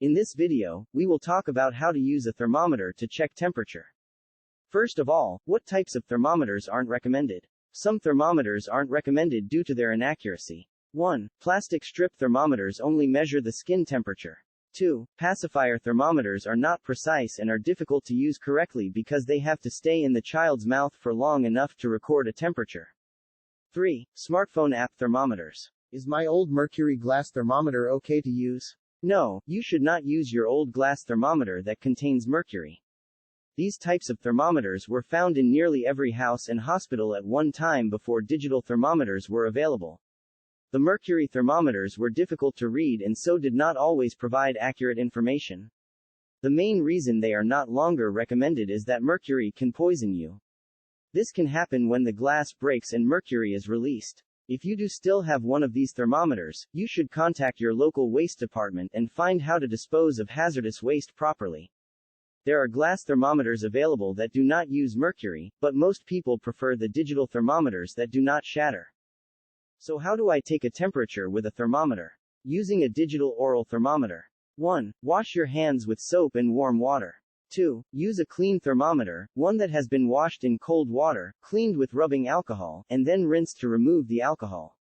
In this video, we will talk about how to use a thermometer to check temperature. First of all, what types of thermometers aren't recommended? Some thermometers aren't recommended due to their inaccuracy. 1. Plastic strip thermometers only measure the skin temperature. 2. Pacifier thermometers are not precise and are difficult to use correctly because they have to stay in the child's mouth for long enough to record a temperature. 3. Smartphone app thermometers. Is my old mercury glass thermometer okay to use? No, you should not use your old glass thermometer that contains mercury. These types of thermometers were found in nearly every house and hospital at one time before digital thermometers were available. The mercury thermometers were difficult to read and so did not always provide accurate information. The main reason they are not longer recommended is that mercury can poison you. This can happen when the glass breaks and mercury is released. If you do still have one of these thermometers, you should contact your local waste department and find how to dispose of hazardous waste properly. There are glass thermometers available that do not use mercury, but most people prefer the digital thermometers that do not shatter. So how do I take a temperature with a thermometer? Using a digital oral thermometer. 1. Wash your hands with soap and warm water. 2. Use a clean thermometer, one that has been washed in cold water, cleaned with rubbing alcohol, and then rinsed to remove the alcohol.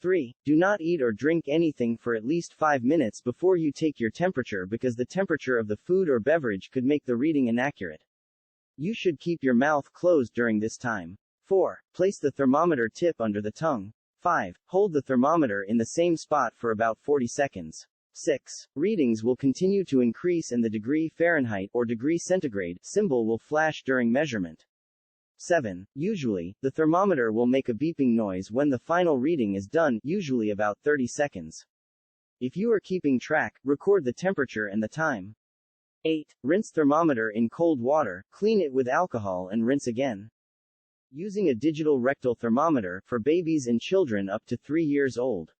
3. Do not eat or drink anything for at least 5 minutes before you take your temperature because the temperature of the food or beverage could make the reading inaccurate. You should keep your mouth closed during this time. 4. Place the thermometer tip under the tongue. 5. Hold the thermometer in the same spot for about 40 seconds. 6. Readings will continue to increase and the degree Fahrenheit or degree centigrade symbol will flash during measurement. 7. Usually, the thermometer will make a beeping noise when the final reading is done, usually about 30 seconds. If you are keeping track, record the temperature and the time. 8. Rinse thermometer in cold water, clean it with alcohol and rinse again. Using a digital rectal thermometer for babies and children up to 3 years old.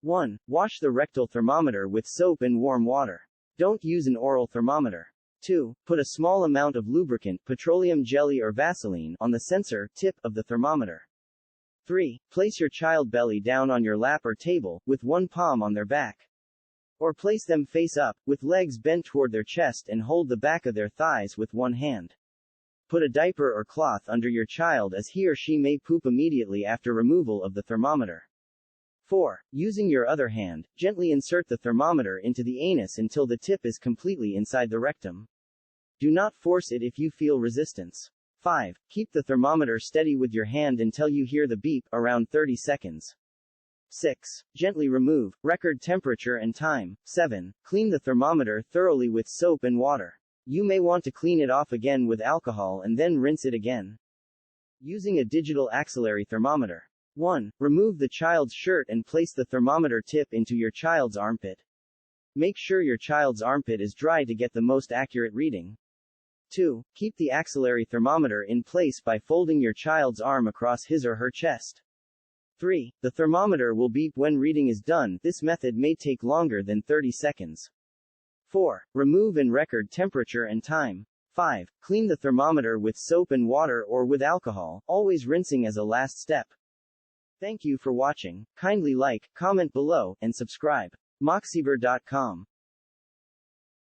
1. Wash the rectal thermometer with soap and warm water. Don't use an oral thermometer. 2. Put a small amount of lubricant, petroleum jelly or Vaseline, on the sensor tip of the thermometer. 3. Place your child belly down on your lap or table, with one palm on their back. Or place them face up, with legs bent toward their chest and hold the back of their thighs with one hand. Put a diaper or cloth under your child as he or she may poop immediately after removal of the thermometer. 4. Using your other hand, gently insert the thermometer into the anus until the tip is completely inside the rectum. Do not force it if you feel resistance. 5. Keep the thermometer steady with your hand until you hear the beep, around 30 seconds. 6. Gently remove, record temperature and time. 7. Clean the thermometer thoroughly with soap and water. You may want to clean it off again with alcohol and then rinse it again. Using a digital axillary thermometer. 1. Remove the child's shirt and place the thermometer tip into your child's armpit. Make sure your child's armpit is dry to get the most accurate reading. 2. Keep the axillary thermometer in place by folding your child's arm across his or her chest. 3. The thermometer will beep when reading is done. This method may take longer than 30 seconds. 4. Remove and record temperature and time. 5. Clean the thermometer with soap and water or with alcohol, always rinsing as a last step. Thank you for watching. Kindly like, comment below, and subscribe. MOXIBER.com